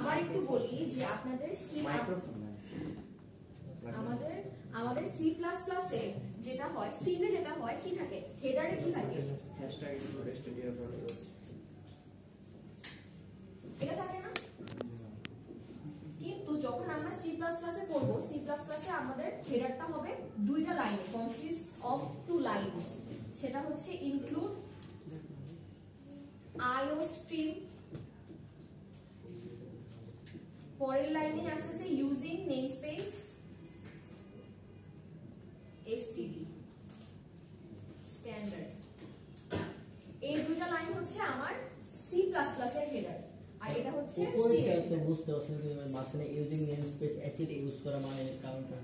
আবার একটু বলি যে আপনাদের সি আমাদের সি প্লাস প্লাসে যেটা হয়, সিতে যেটা হয় কি থাকে, হেডারে কি থাকে, হ্যাশট্যাগ স্টুডিও প্রোটোকলস, এটা থাকে না? কিন্তু যখন আমরা সি প্লাস প্লাসে করব, সি প্লাস প্লাসে আমাদের হেডারটা হবে দুইটা লাইনে, কনসিস্টস অফ টু লাইনস। সেটা হচ্ছে ইনক্লুড আইওস্ট্রিম, পরের লাইনে আসতেছে ইউজিং নেমস্পেস এসটিডি স্ট্যান্ডার্ড। এই দুইটা লাইন হচ্ছে আমার সি প্লাস প্লাস এর হেডার, আর এটা হচ্ছে উপরে একটা বুঝতে অসুবিধা মানে মাঝখানে ইউজিং নেমস্পেস এসটিডি ইউজ করা মানে কাউন্টার।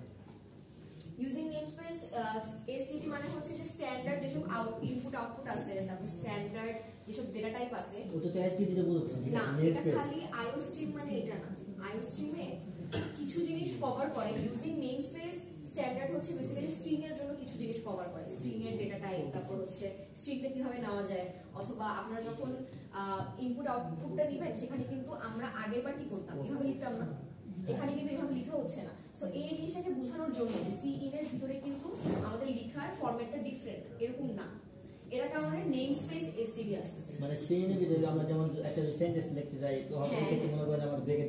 ইউজিং নেমস্পেস এসটিডি মানে হচ্ছে যে স্ট্যান্ডার্ড যেসব ইনপুট আউটপুট আছে, তারপর স্ট্যান্ডার্ড যেসব ডেটা টাইপ আছে, ওটা তো এসটিডি তে বলছেন না, এটা খালি আইওস্ট্রিম মানে এটা না। আইওস্ট্রিমে কিছু জিনিস কভার করে, ইউজিং নেমস্পেস স্ট্যান্ডার্ড হচ্ছে বেসিক্যালি স্ট্রিং এর জন্য কিছু জিনিস কভার করে, স্ট্রিং এর ডেটা টাইপ, তারপর হচ্ছে স্ট্রিংটা কিভাবে নেওয়া যায়, অথবা আপনারা যখন ইনপুট আউটপুটটা নেবেন সেখানে কিন্তু আমরা আগেরবার কি করতাম, এভাবে লিখতাম না, এখানে কিন্তু এভাবে লেখা হচ্ছে না। সো এই জিনিসটাকে বোঝানোর জন্য যে সি ইন এর ভিতরে কিন্তু আমাদের লেখার ফরম্যাটটা ডিফারেন্ট, এরকম না, এর কারণে নেমস্পেস এসটিডি আসছে। মানে সিএনএ যদি আমরা যেমন একটা সেন্টেন্স লিখতে যাই তো হয়তো মনে করেন আমার ব্র্যাকেট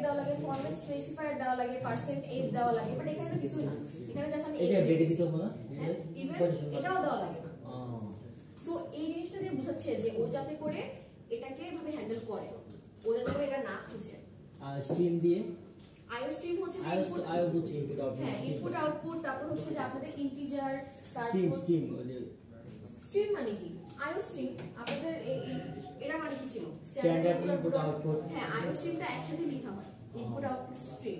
দেওয়া লাগে, ফরম্যাট স্পেসিফায়ার দেওয়া লাগে, %h দেওয়া লাগে, বাট এখানে তো কিছু না, এখানে জাস্ট আমি এটা ব্র্যাকেট দিতে হবে না, ইভেন এটাও দেওয়া লাগে না। সো এই জিনিসটা দিয়ে বোঝাচ্ছে যে ও যাতে করে এটাকে এভাবে হ্যান্ডেল করে, ও যাতে করে এটা না খুঁজে। আর স্ট্রিম দিয়ে আইওস্ট্রিম হচ্ছে ইনপুট আউটপুট, হ্যাঁ ইনপুট আউটপুট, তারপর হচ্ছে যে আপনাদের ইন্টিজার, স্ট্রিম স্ট্রিম মানে কি, আইওস্ট্রিম আপনাদের এরা মানে কি ছিল, স্ট্যান্ডার্ড ইনপুট আউটপুট। হ্যাঁ আইওস্ট্রিমটা একসাথে লেখা হয়, ইনপুট আউটপুট স্ট্রিম,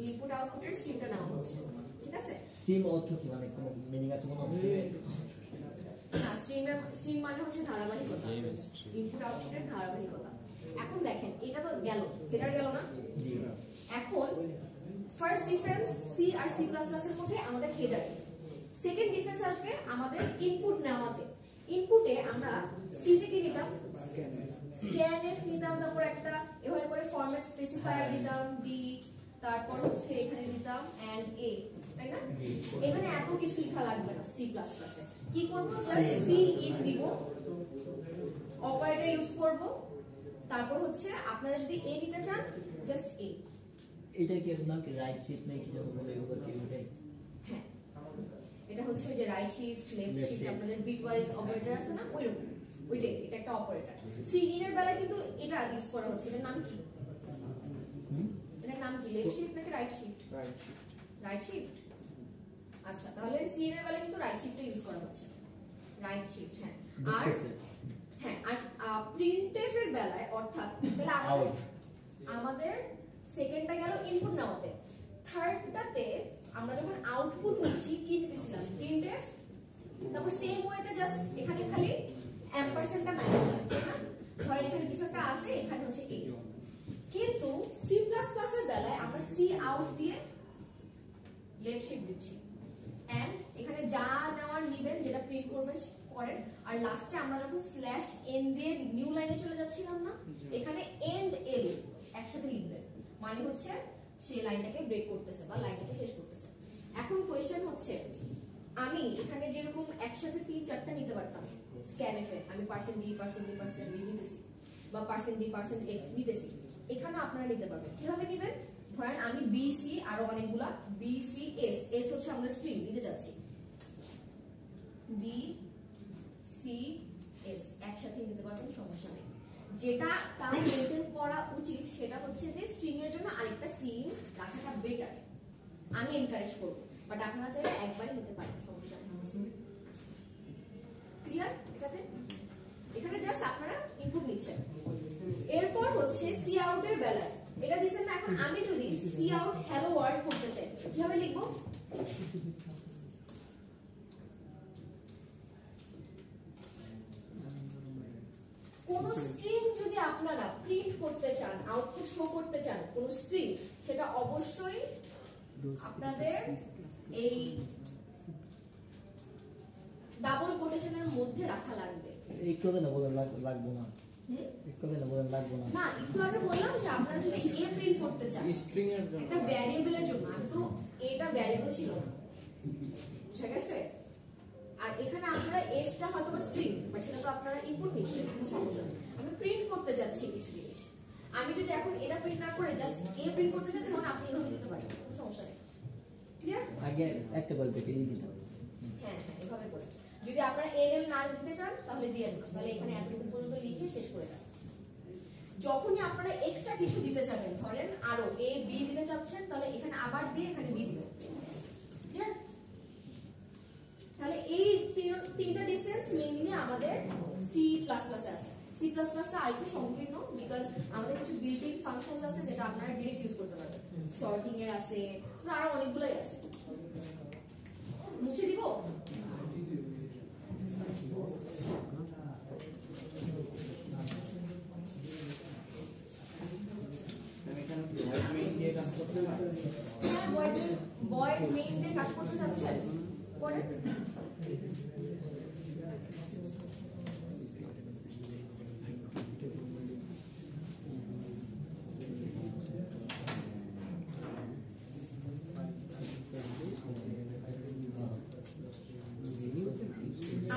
ইনপুট আউটপুটের স্ট্রিমটা নেওয়া হচ্ছে, ঠিক আছে? স্ট্রিম অর্থ কি, মানে কোনো মিনিং আছে কোনো? না, স্ট্রিম মানে হচ্ছে ধারাবাহিকতা, ইনপুট আউটপুটের ধারাবাহিকতা। এখন দেখেন এটা তো গেল, হেডার গেল না? এখন ফার্স্ট ডিফারেন্স সি আর সি প্লাস প্লাস এর মধ্যে আমাদের হেডার। সেকেন্ড ডিফারেন্স আসবে আমাদের ইনপুট নেওয়াতে। ইনপুটে আমরা সি থেকে নিতাম স্ক্যানএফ নিতাম, তারপর একটা এভাবে করে ফরম্যাট স্পেসিফায়ার নিতাম ডি, তারপর হচ্ছে এখানে নিতাম এন্ড এ, তাই না? এখানে এত কিছু লেখা লাগবে না সি প্লাস প্লাসে। কি করব, জাস্ট সি ইন দিব, অপারেটর ইউজ করব, তারপর হচ্ছে আপনারা যদি এ নিতে চান জাস্ট এ। এটা কি নাম কি রাইট শিফট নাকি কি যখন বলে ওটা কি ওটাই? হ্যাঁ, এটা হচ্ছে ওই যে রাইট শিফট লেফট শিফট আপনাদের বিট ওয়াইজ অপারেটর আছে না, ওইরকম, ওইটাই, এটা একটা অপারেটর। সি ইন এর বেলায় কিন্তু এটা ইউজ করা হচ্ছে, এটার নাম কি, এটার নাম কি, লেফট শিফট নাকি রাইট শিফট? Right shift. আচ্ছা, তাহলে সি এর বেলায় কিন্তু রাইট শিফট ইউজ করা হচ্ছে, রাইট শিফট। হ্যাঁ, আর হ্যাঁ, আর প্রিন্টএফ এর বেলায় অর্থাৎ তাহলে আমাদের সেকেন্ডটা গেল ইনপুট নেওয়াতে, থার্ডটাতে আমরা যখন আউটপুট নিচ্ছি কি নিতেছিলাম, প্রিন্টএফ, তারপর সেম ওয়েতে জাস্ট এখানে খালি অ্যাম্পারস্যান্ডটা নাই, তাই না? ধরেন এখানে কিছু একটা আছে, এখানে হচ্ছে এ। কিন্তু সি প্লাস প্লাস এর বেলায় আমরা সি আউট দিয়ে লেফট শিফট দিচ্ছি, এন্ড এখানে যা নেওয়ার নিবেন, যেটা প্রিন্ট করবেন করেন, আর লাস্টে আমরা যখন স্ল্যাশ এন দিয়ে নিউ লাইনে চলে যাচ্ছিলাম না, এখানে এন্ড এল একসাথে লিখবেন, মানে হচ্ছে সে লাইনটাকে ব্রেক করতেছে বা লাইনটাকে শেষ করতেছে। এখন কোয়েশ্চেন হচ্ছে, আমি এখানে যেরকম একসাথে 3-4টা নিতে পারতাম স্ক্যানএফ এ, আমি %d নিতেছি বা %d%f নিতেছি, এখানে আপনারা নিতে পারবেন। কিভাবে নেবেন, ধরেন আমি বিসি আরো অনেকগুলা বিসিএস, এস হচ্ছে আমরা স্ট্রিং নিতে যাচ্ছি, বিসিএস একসাথে নিতে পারবেন, সমস্যা নেই। যেটা তার মেইনটেইন করা উচিত সেটা হচ্ছে যে স্ট্রিং এর জন্য আরেকটা সিন রাখাটা বেটার, আমি এনকারেজ করব, বাট আপনারা চাইলে একবারই নিতে পারেন, সমস্যা নেই। ক্লিয়ার? এখানে জাস্ট আপনারা ইনপুট নিচ্ছেন। এরপর হচ্ছে সি আউট এর বেলায় এটা দিবেন না। এখন আমি যদি সি আউট হ্যালো ওয়ার্ল্ড করতে চাই, কিভাবে লিখবো, কোন স্ট্রিং যদি আপনারা প্রিন্ট করতে চান, আউটপুট শো করতে চান কোন স্ট্রিং, সেটা অবশ্যই আপনাদের এই ডাবল কোটেশনের মধ্যে রাখা লাগবে। এই করে না বলা লাগবে না, একটু কেন বলেন লাগবে না না একটু আগে বললাম যে আপনারা যদি এ প্রিন্ট করতে চান স্ট্রিং এর জন্য একটা ভ্যারিয়েবলের জন্য, আমি তো এটা ভ্যারিয়েবল ছিল না, ঠিক আছে? আর এখানে আপনারা এস টা হয়তো স্ট্রিং, বাট সেটা তো আপনারা ইনপুট নিচ্ছেন, কোনো সমস্যা নেই। আমি প্রিন্ট করতে যাচ্ছি কিছু জিনিস, আমি যদি এখন এটা প্রিন্ট না করে জাস্ট এ প্রিন্ট করতে চাই তখন আপনি এভাবে দিতে পারেন, কোনো সমস্যা নেই। ক্লিয়ার? আগে একটা গল্পে কি দিতাম হ্যাঁ হ্যাঁ এভাবে করে। যদি আপনারা এনএল না দিতে চান তাহলে দিয়ে দিন, তাহলে এখানে এতটুকু পর্যন্ত লিখে শেষ করে দেন। যখনই আপনারা এক্সট্রা কিছু দিতে চাবেন, ধরেন আরো এ বি দিতে চাচ্ছেন, তাহলে এখানে আবার দিয়ে এখানে বি দিবেন। ক্লিয়ার? তাহলে এই তিনটা ডিফারেন্স মেইনলি আমাদের সি প্লাস প্লাসে আছে। সি প্লাস প্লাসটা আরেকটু সংকীর্ণ, বিকজ আমাদের কিছু বিল্ট ইন ফাংশনস আছে যেটা আপনারা ডিরেক্ট ইউজ করতে পারবেন। সর্টিং এর আছে, আরো অনেকগুলোই আছে। মুছে দিব? হ্যাঁ, ভয়েড মেইন দিয়ে কাজ করতে চাচ্ছেন পরে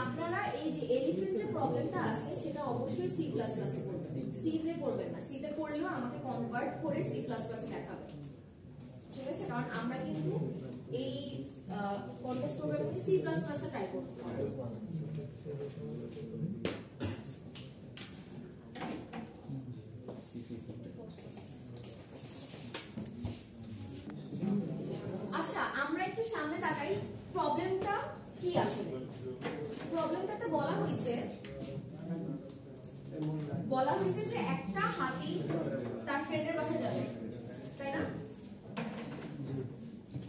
আপনারা এই যে এলিফ্যান্ট যে প্রবলেমটা আছে সেটা অবশ্যই সি প্লাস প্লাসে করবেন, সি তে করবেন না। সি তে করলেও আমাকে কনভার্ট করে সি প্লাস প্লাসে দেখাবে, ঠিক আছে? কারণ আমরা কিন্তু এই কন্টেস্ট প্রোগ্রামিং সি প্লাস প্লাসে ট্রাই করব। আচ্ছা আমরা একটু সামনে তাকাই, প্রবলেমটা কি আসলে? প্রবলেমটাতে বলা হয়েছে যে একটা হাতি তার ফ্রেন্ডের বাসায় যাবে, তাই না?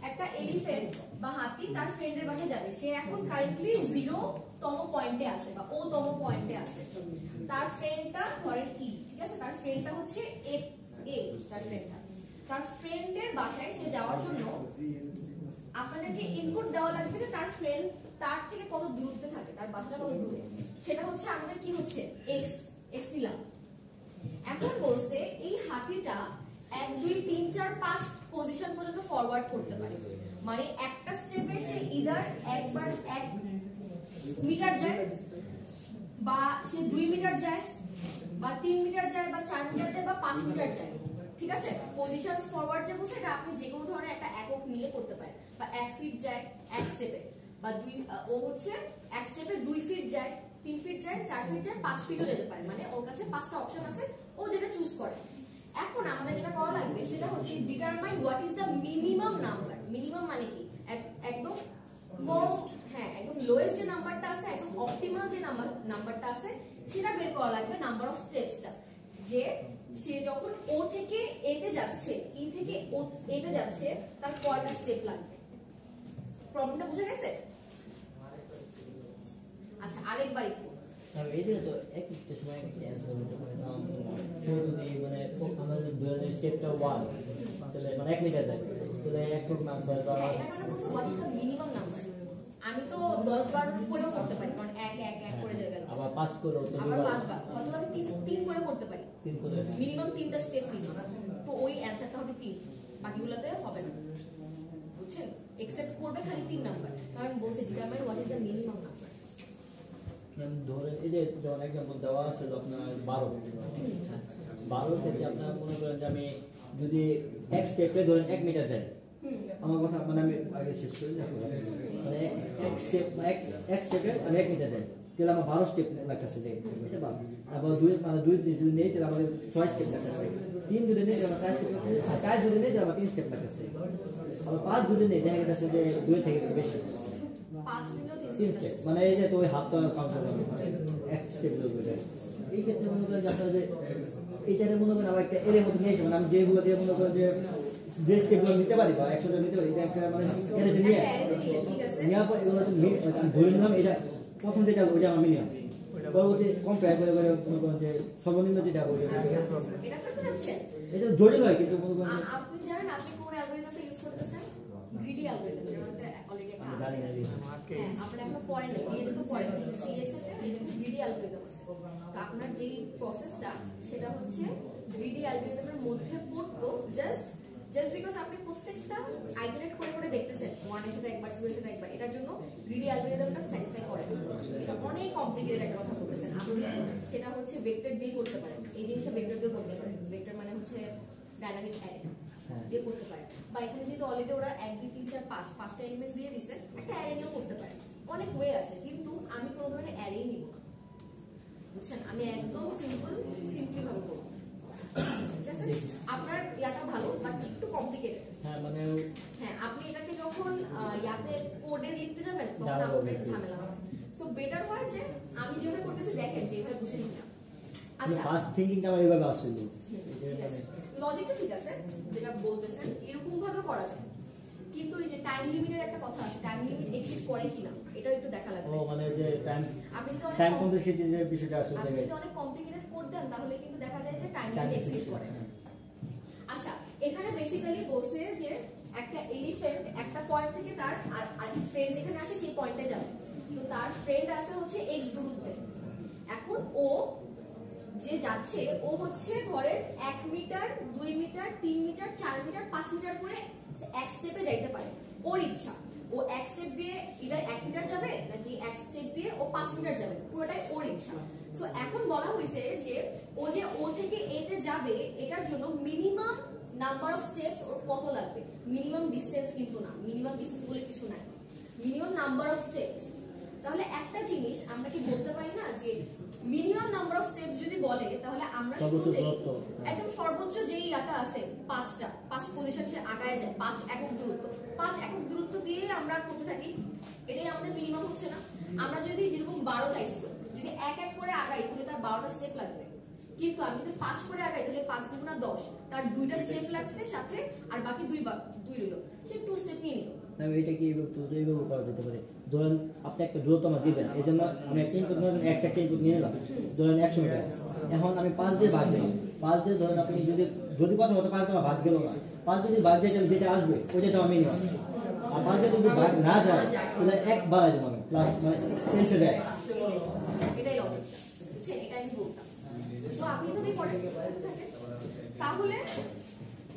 একটা এলিফ্যান্ট বা হাতি তার ফ্রেন্ডের বাসায় যাবে, সে এখন কারেন্টলি 0তম পয়েন্টে আছে বা ওতম পয়েন্টে আছে। তার ফ্রেন্ডটা ধরেন ই, ঠিক আছে? তার ফ্রেন্ডটা হচ্ছে এ, তার ফ্রেন্ডের বাসায় সে যাওয়ার জন্য আপনাদেরকে ইনপুট দেওয়া লাগবে যে তার ফ্রেন্ড তার থেকে কত দূরত্বে থাকে, তার বাসাটা কত দূরে। সেটা হচ্ছে আমাদের কি হচ্ছে এক্স নিলাম। এখন বলছে এই হাতিটা 1 2 3 4 5 পজিশন পর্যন্ত ফরওয়ার্ড করতে পারে, মানে একটা স্টেপে সে ইদার একবার 1 মিটার যায়, বা সে 2 মিটার যায়, বা 3 মিটার যায়, বা 4 মিটার যায়, বা 5 মিটার যায়, ঠিক আছে? পজিশনস ফরওয়ার্ড যে বলছে এটা আপনি যে কোনো ধরনের একটা একক মিলে করতে পারেন, বা 1 ফিট যায় 1 স্টেপে, বা ও হচ্ছে 1 স্টেপে 2 ফিট যায়, 3 ফিট যায়, 4 ফিট যায়, 5 ফিটও যেতে পারে, মানে ওর কাছে 5টা অপশন আছে, ও যেটা চুজ করে। এখন আমাদের যেটা করা লাগবে সেটা হচ্ছে determine what is the minimum number. Minimum মানে কি? একদম হ্যাঁ, একদম লোয়েস্ট যে নাম্বারটা আছে, একদম অপটিমাল যে নাম্বারটা আছে সেটা বের করা লাগবে, নাম্বার অফ স্টেপসটা। যে সে যখন ও থেকে এ তে যাচ্ছে, ই থেকে ও এ তে যাচ্ছে, তার কয়টা স্টেপ লাগবে। প্রবলেমটা বুঝে গেছে? আচ্ছা আরেকবার একটু এই যে তো একটা সময় একটা অ্যানসার হতে পারে না, যদি মানে আমাদের ধরে স্টেপটা 1 তাহলে মানে 1 মিটার যায়, তাহলে এক টুক নাম্বার বা এটা মানে বলছে what is the minimum number. আমি তো 10 বার করেও করতে পারি, কারণ 1 1 1 করে যাবে, আবার 5 করে তো আবার 5 বার, অথবা আমি 3 করে করতে পারি, 3 করে মিনিমাম 3টা স্টেপ নিব, তো ওই অ্যানসারটা হবে 3, বাকিগুলোতে হবে না, বুঝছেন? এক্সেপ্ট করবে খালি 3 নাম্বার, কারণ বলছে determine what is the minimum number. ধরেন এই যে যখন एग्जांपल দেওয়া আছে আপনার 12 থেকে আপনারা মনে করেন যে আমি যদি এক স্টেপে ধরেন 1 মিটার যাই, আমার কথা মানে আমি আগে শেষ করি, মানে এক স্টেপে আমি 1 মিটার যাই, তাহলে আমার 12 স্টেপ লাগতেছে, এটা বাদ। আবার দুই যদি নেই তাহলে আমাদের 6 স্টেপ লাগতেছে, 3 যদি নেই তাহলে 4 স্টেপ লাগতেছে, আর 4 যদি নেই তাহলে আমার 3 স্টেপ লাগতেছে, আবার 5 যদি নেই দেখা যাচ্ছে যে 2 থেকে বেশি 5 নিলেও 3 3 স্টেপ, মানে এই যে তো ওই হাফটা কাউন্ট করবে এক স্টেপ লাগবে। এই ক্ষেত্রে মনে করেন যে আপনারা যে এইটারে মনে করেন আমার একটা এর মধ্যে নিয়ে মানে আমি যেগুলো দিয়ে মনে করেন যে স্টেপগুলো নিতে পারি বা 100টা নিতে পারি, এটা একটা মানে এর নিয়ে নেওয়ার পর এগুলো ধরে নিলাম, এটা প্রথম যেটা ওইটা আমার মিনিমাম, পরবর্তী কম্পেয়ার করে করে মনে করেন যে সর্বনিম্ন যেটা ওইটা এটা করতে যাচ্ছেন, এটা জটিল হয় কিন্তু মনে করেন আপনি জানেন আপনি কোন অ্যালগরিদমটা ইউজ করতেছেন? গ্রিডি অ্যালগরিদম, যেটা অলরেডি একটা আমি আছে। জানি না হ্যাঁ, আপনারা এখন পড়েন না, বিএসসি তো পড়েন, বিএসসি তে গ্রিডি অ্যালগরিদম আছে। তো আপনার যে প্রসেসটা সেটা হচ্ছে গ্রিডি অ্যালগরিদমের মধ্যে পড়তো, জাস্ট বিকজ আপনি প্রত্যেকটা আইটারেট করে করে দেখতেছেন 1 এর সাথে একবার 2 এর সাথে একবার, এটার জন্য গ্রিডি অ্যালগরিদমটা স্যাটিসফাই করে। এটা অনেক কমপ্লিকেটেড একটা কথা বলতেছেন আপনি, সেটা হচ্ছে ভেক্টর দিয়ে করতে পারেন। এই জিনিসটা ভেক্টর দিয়ে করতে পারেন। ভেক্টর মানে হচ্ছে ডাইনামিক অ্যারে দিয়ে করতে পারেন, বা এখানে যেহেতু অলরেডি ওরা 1 2 3 4 5 পাঁচটা এলিমেন্টস দিয়ে দিয়েছে, একটা অ্যারে নিয়েও করতে পারেন। অনেক ওয়ে আছে, কিন্তু আমি কোনো ধরনের অ্যারেই নিব না, বুঝছেন? আমি একদম সিম্পলি ভাবে করব। ঠিক আছে, আপনার ইয়াটা ভালো বাট একটু কমপ্লিকেটেড। হ্যাঁ মানে হ্যাঁ, আপনি এটাকে যখন ইয়াতে কোডে লিখতে যাবেন তখন আপনাদের ঝামেলা হবে। সো বেটার হয় যে আমি যেভাবে করতেছি দেখেন যে এভাবে বসে নিলাম। আচ্ছা, ফার্স্ট থিংকিংটা আমার এইভাবে আসছিল। লজিকটা ঠিক আছে, যেটা বলতেছেন এরকম ভাবে করা যায়, কিন্তু এই যে টাইম লিমিটের একটা কথা আছে, টাইম লিমিট এক্সিস্ট করে কিনা এটা একটু দেখা লাগবে। ও মানে যে আপনি যদি টাইম কমপ্লেক্সিটির বিষয়টা আছে। আপনি যদি অনেক কমপ্লিকেটেড কোড দেন তাহলে কিন্তু দেখা যায় যে টাইম লিমিট এক্সিস্ট করে। আচ্ছা, এখানে বেসিক্যালি বলছে যে একটা এলিফ্যান্ট একটা পয়েন্ট থেকে তার আর ফ্রেন্ড যেখানে আছে সেই পয়েন্টে যাবে। তো তার ফ্রেন্ড আছে হচ্ছে x দূরত্বে। এখন ও যে যাচ্ছে ও হচ্ছে ধরেন 1 meter 2 meter 3 meter 4 meter 5 meter করে এক স্টেপে যাইতে পারে, ওর ইচ্ছা। ও এক স্টেপ দিয়ে ইদার 1 মিটার যাবে নাকি এক স্টেপ দিয়ে ও 5 মিটার যাবে, পুরোটাই ওর ইচ্ছা। সো এখন বলা হয়েছে যে ও থেকে এ তে যাবে, এটার জন্য মিনিমাম নাম্বার অফ স্টেপস ওর কত লাগবে। মিনিমাম ডিসটেন্স কিন্তু না, মিনিমাম ডিসটেন্স বলে কিছু নাই, মিনিমাম নাম্বার অফ স্টেপস। তাহলে একটা জিনিস আমরা কি বলতে পারি না যে মিনিমাম নাম্বার অফ স্টেপস যদি বলে তাহলে আমরা একদম সর্বোচ্চ যেই ইয়াটা আছে 5 পজিশন সে আগায় যায়, 5 একক দূরত্ব, 5 একক দূরত্ব দিয়ে আমরা করতে থাকি, এটাই আমাদের মিনিমাম হচ্ছে না? আমরা যদি যেরকম 12 চাইছি, যদি এক এক করে আগাই তাহলে তার 12টা স্টেপ লাগবে, কিন্তু আমি যদি 5 করে আগাই তাহলে 5 দুগুণা 10, তার 2টা স্টেপ লাগছে সাথে, আর বাকি 2 রইল, সে 2 স্টেপ নিয়ে নিল। না এটা কি এইভাবে করা যেতে পারে? ধরেন আপনি একটা দূরত্ব আমার দিবেন, এই জন্য আমি একটা ইনপুট ধরেন একটা ইনপুট নিয়ে নিলাম, ধরেন 100 মিটার। এখন আমি 5 দিয়ে ভাগ দিলাম, 5 দিয়ে ধরেন আপনি যদি কথা হতো 5 তোমার ভাগ গেল না, 5 যদি ভাগ দিয়ে যেটা আসবে ওইটা আমি নিলাম, আর 5 দিয়ে যদি ভাগ না যায় তাহলে 1 বাড়াই দেবো আমি, প্লাস মানে 300 যায়। এটাই লজিক, বুঝছেন? এটা আমি বলতাম। সো আপনি তো এই পড়ে থাকেন, তাহলে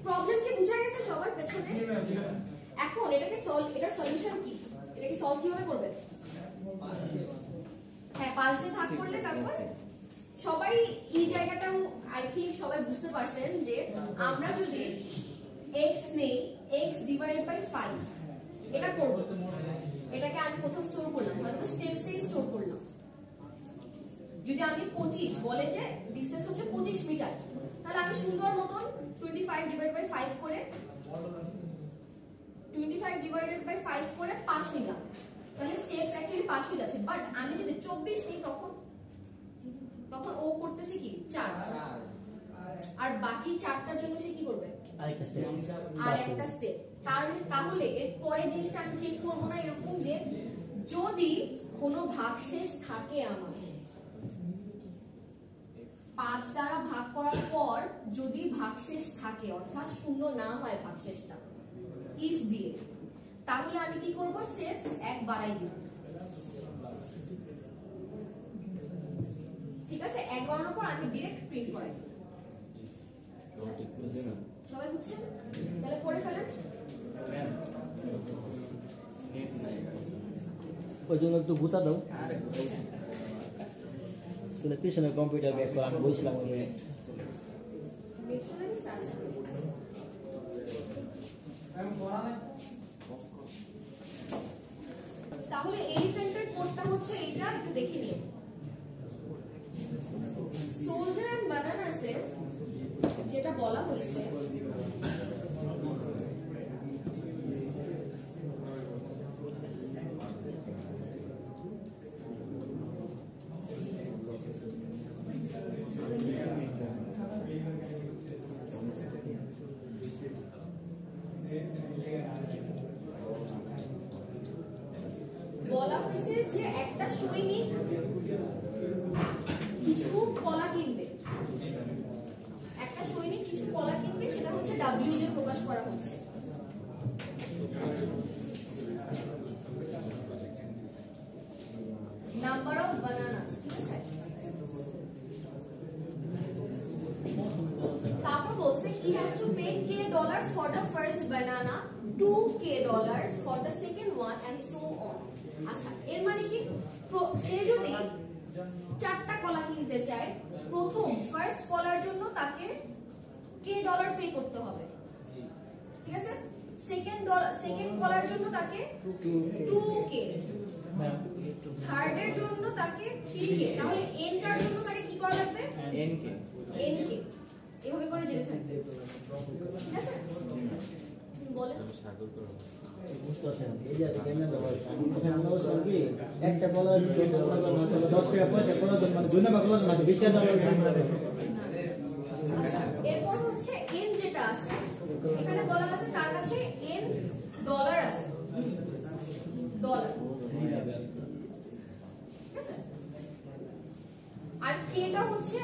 প্রবলেম কি বুঝা গেছে সবার পেছনে? এখন এটার সলিউশন কি? এটাকে সলভ কিভাবে করবেন? হ্যাঁ, 5 দিয়ে ভাগ করলে তারপর সবাই এই জায়গাটাও আই থিংক সবাই বুঝতে পারছেন যে আমরা যদি x নেই, x ডিভাইডেড বাই 5 এটা করব, এটাকে আমি কোথাও স্টোর করলাম, হয়তো স্টেপসে স্টোর করলাম। যদি আমি 25 বলে যে ডিসটেন্স হচ্ছে 25 মিটার, তাহলে আমি সুন্দর মতন 25 ডিভাইডেড বাই 5 করে 25 ডিভাইডেড বাই 5 করে 5 নিলাম, তাহলে স্টেপস অ্যাকচুয়ালি 5 হয়ে যাচ্ছে। বাট আমি যদি 24 নিই তখন ও করতেছে কি 4, আর বাকি 4টার জন্য সে কি করবে? আরেকটা স্টেপ। তাহলে এর পরের জিনিসটা আমি চেক করব না এরকম যে যদি কোনো ভাগশেষ থাকে, আমার 5 দ্বারা ভাগ করার পর যদি ভাগশেষ থাকে, অর্থাৎ শূন্য না হয় ভাগশেষটা, ইফ দিয়ে, তাহলে আমি কি করব? স্টেপস 1 বাড়াই দিব। ঠিক আছে, 1 বাড়ানোর পর আমি ডাইরেক্ট প্রিন্ট করাই দিব। সবাই বুঝছেন? তাহলে করে ফেলেন। ওই জন্য একটু গুতা দাও, তাহলে পিছনে কম্পিউটার ব্যাক করে আমি বলছিলাম ওই তাহলে এলিফ্যান্টের কোডটা হচ্ছে এইটা, একটু দেখে নিন। সোলজার এন্ড বানানাসে যেটা বলা হয়েছে, বলা হয়েছে যে একটা সৈনিক কিছু কলা কিনবে, একটা সৈনিক কিছু কলা কিনবে, সেটা হচ্ছে W দিয়ে প্রকাশ করা হচ্ছে। $10 for the first banana, $2K for the second one, and so on. আচ্ছা, এর মানে কি সে যদি 4টা কলা কিনতে চায়, প্রথম ফার্স্ট কলার জন্য তাকে K ডলার পে করতে হবে, ঠিক আছে? সেকেন্ড কলার জন্য তাকে 2K, থার্ড এর জন্য তাকে 3K, তাহলে n টার জন্য তাকে কি করা লাগবে? NK এভাবে করে যেতে থাকবে, ঠিক আছে? বলেন বুঝতে পারছেন এই যে পেমেন্ট ব্যবস্থা আমরা বলছি কি একটা বলার 10 টাকা পয়সা করার জন্য মানে 2 টাকা করার জন্য 20,000 ডলার। আচ্ছা, এরপর হচ্ছে n যেটা আছে এখানে বলা আছে তার কাছে n ডলার আছে, ডলার, ঠিক আছে? আর কেটা হচ্ছে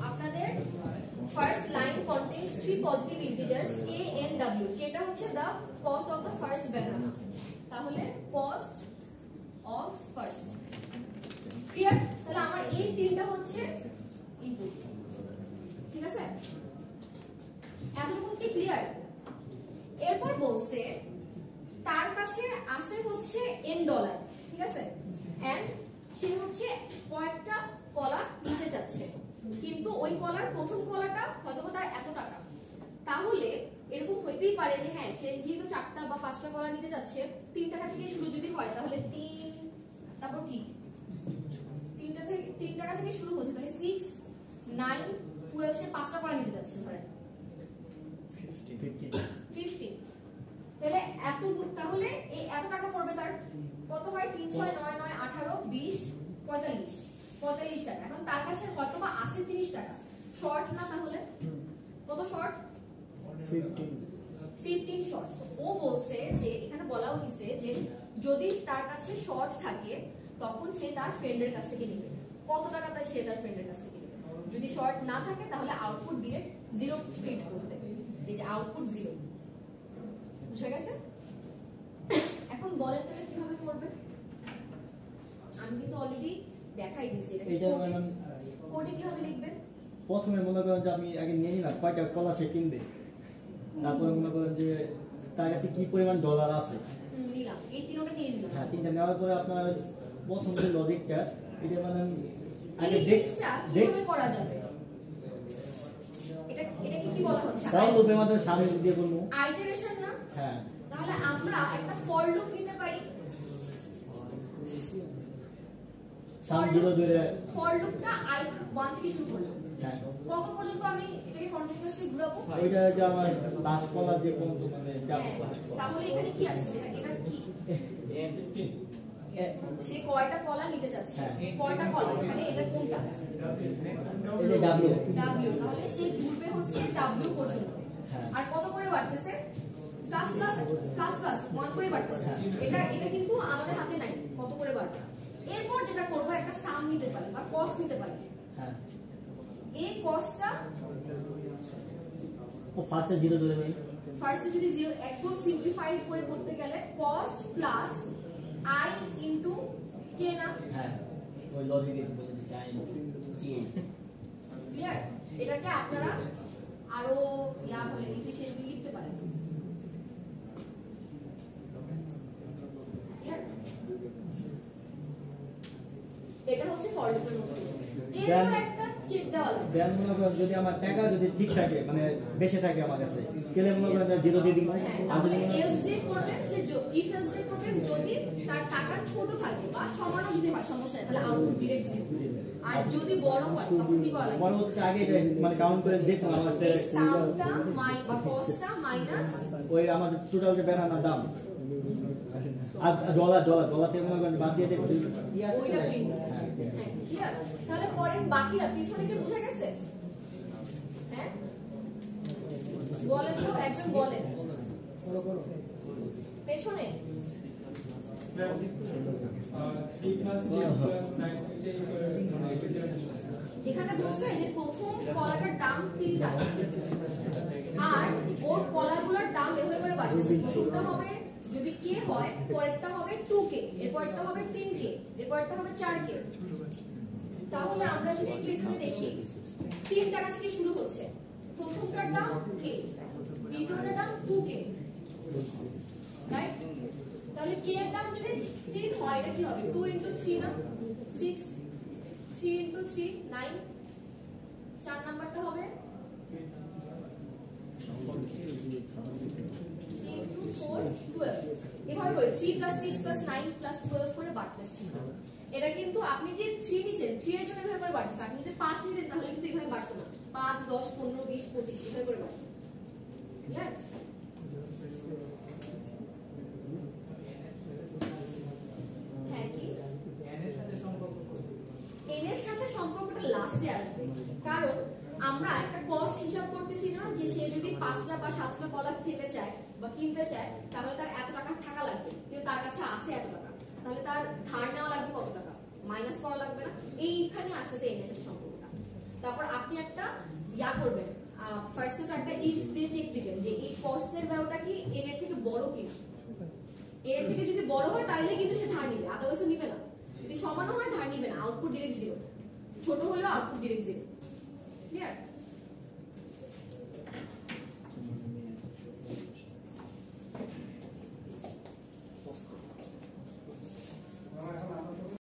আপনাদের first line contains 3 positive integers k and w. কেটা হচ্ছে the cost of the first banana, তাহলে cost of first, ক্লিয়ার? তাহলে আমার এই তিনটা হচ্ছে ইনপুট, ঠিক আছে? এতটুকু কি ক্লিয়ার? এরপর বলছে তার কাছে আছে হচ্ছে n ডলার, ঠিক আছে? এন্ড সে হচ্ছে কয়েকটা কলা নিতে চাচ্ছে, কিন্তু ওই কলার প্রথম কলাটা হয়তো তার এত টাকা। তাহলে এরকম হইতেই পারে যে হ্যাঁ সে যেহেতু 4টা বা 5টা কলা নিতে চাচ্ছে, 3 টাকা থেকে শুরু যদি হয় তাহলে 3, তারপর কি 3 টাকা থেকে শুরু হচ্ছে, তাহলে 6, 9, 12 সে 5টা কলা নিতে যাচ্ছে, ধরেন 15, তাহলে তাহলে এই এত টাকা পড়বে তার কত হয়? 3, 6, 9, 9, 18, 20, 45 টাকা। এখন তার কাছে হয়তো বা আছে 30 টাকা, শর্ট না? তাহলে কত শর্ট? 15 শর্ট। ও বলছে যে এখানে বলাও হইছে যে যদি তার কাছে শর্ট থাকে তখন সে তার ফ্রেন্ডের কাছ থেকে নেবে। কত টাকা তাই সে তার ফ্রেন্ডের কাছ থেকে নেবে। যদি শর্ট না থাকে তাহলে আউটপুট ডিরেক্ট 0 প্রিন্ট করতে, এই যে আউটপুট 0, বুঝা গেছে? এখন বলেন তাহলে কিভাবে করবে? আমি কিন্তু অলরেডি দেখাই দিয়েছি এটা মানে কোডে কিভাবে লিখবেন। প্রথমে মনে করেন যে আমি আগে নিয়ে নিলাম কয়টা কলা সে কিনবে, তারপরে মনে করেন যে তার কাছে কি পরিমাণ ডলার আছে, নিলাম এই তিনটা নিয়ে নিলাম। হ্যাঁ, তিনটা নেওয়ার পরে আপনার প্রথম যে লজিকটা এটা মানে আগে এই জিনিসটা কিভাবে করা যাবে? এটা কি বলা হচ্ছে? ফর লুপের মাধ্যমে সামনে দিয়ে বলবো আইটারেশন না? হ্যাঁ, তাহলে আমরা একটা ফর লুপ নিতে পারি। সাম 0 ধরে ফর লুপটা i1 থেকে শুরু করলাম, হ্যাঁ, কত পর্যন্ত আমি এটাকে কন্টিনিউয়াসলি ঘোরাবো? ওইটা যে আমার লাস্ট কলার যে পর্যন্ত মানে যাব। তাহলে এখানে কি আসছে? এটা কি? সে কয়টা কলা নিতে চাচ্ছে? কয়টা কলা? মানে এটা কোনটা? এই যে w, তাহলে সে ঘুরবে হচ্ছে w পর্যন্ত। আর কত করে বাড়তেছে? প্লাস 1 করে বাড়তেছে। এটা কিন্তু আমাদের হাতে নাই কত করে বাড়বে। এরপর যেটা করব একটা সাম নিতে পারি বা কস্ট নিতে পারি। হ্যাঁ, এই কস্টটা ও ফার্স্টে 0 ধরে নেই। ফার্স্টে যদি 0 একদম সিম্পলিফাইড করে করতে গেলে cost plus i into k না? হ্যাঁ, ওই লজিকে বলে দিছি i ক্লিয়ার? এটাকে আপনারা আরো বলে এফিশিয়েন্টলি লিখতে পারেন। ক্লিয়ার? এটা হচ্ছে ফর লুপের মতো। এরপর একটা চেক দেওয়া লাগবে। দেন মনে করেন যদি আমার টাকা যদি ঠিক থাকে মানে বেঁচে থাকে আমার কাছে, তাহলে মনে করেন 0 দিয়ে দিই। তাহলে এলস দিয়ে করবেন যে ইফ এলস দিয়ে করবেন যদি তার টাকা ছোট থাকে বা সমানও যদি হয় সমস্যা নেই, তাহলে আউটপুট ডিরেক্ট 0। আর যদি বড় হয় তখন কি করা লাগবে? পরবর্তীতে আগে এটা মানে কাউন্ট করে দেখুন আমার এই সামটা বা কস্টটা মাইনাস ওই আমার টোটাল যে ব্যানানার দাম আর ডলার থেকে মনে করেন বাদ দিয়ে দেখুন ওইটা প্রিন্ট। হ্যাঁ, ক্লিয়ার? তাহলে পরের বাকিরা পিছনে কি বুঝা গেছে? হ্যাঁ, বলেন তো, একজন বলেন পেছনে। এখানে বলছে যে প্রথম কলাটার দাম 3 টাকা আর ওর কলাগুলোর দাম এভাবে করে বাড়তেছে। প্রথমটা হবে যদি k হয়, পরেরটা হবে 2k, এরপরটা হবে 3k, এরপরটা হবে 4k। তাহলে আমরা যদি একটু এখানে দেখি 3 টাকা থেকে শুরু হচ্ছে, প্রথমটার দাম k, যদি 10 হয় এটা কি হবে 2 into 3 না 6 3 into 3 9 চার নাম্বারটা হবে 3 into 4 12 এভাবে করে 3 plus 6 plus 9 plus 12 করে বাড়তেছে এটা কিন্তু আপনি যে 3 নিছেন 3 এর জন্য এভাবে করে বাড়তেছে আপনি যদি 5 নিতেন তাহলে কিন্তু এভাবে বাড়তো না 5 10 15 20 25 এভাবে করে বাড়তো ক্লিয়ার হ্যাঁ কি n এর সাথে সম্পর্কটা লাস্টে আসবে কারণ আমরা একটা কস্ট হিসাব করতেছি না যে সে যদি 5টা বা 7টা কলা খেতে চায় বা কিনতে চায় তাহলে তার এত টাকা থাকা লাগবে কিন্তু তার কাছে আছে এত টাকা তাহলে তার ধার নেওয়া লাগবে কত টাকা মাইনাস করা লাগবে না এইখানে আসতেছে n এর সাথে সম্পর্কটা তারপর আপনি একটা ইয়া করবেন ফার্স্টে তো একটা ইফ দিয়ে চেক দিবেন যে এই কস্টের ভ্যালুটা কি n এর থেকে বড় কিনা n এর থেকে যদি বড় হয় তাহলে কিন্তু সে ধার নেবে আদারওয়াইজ নিবে না যদি সমান হয় ধার নিবে না আউটপুট ডাইরেক্ট জিরো ছোট হলেও আউটপুট ডাইরেক্ট জিরো ক্লিয়ার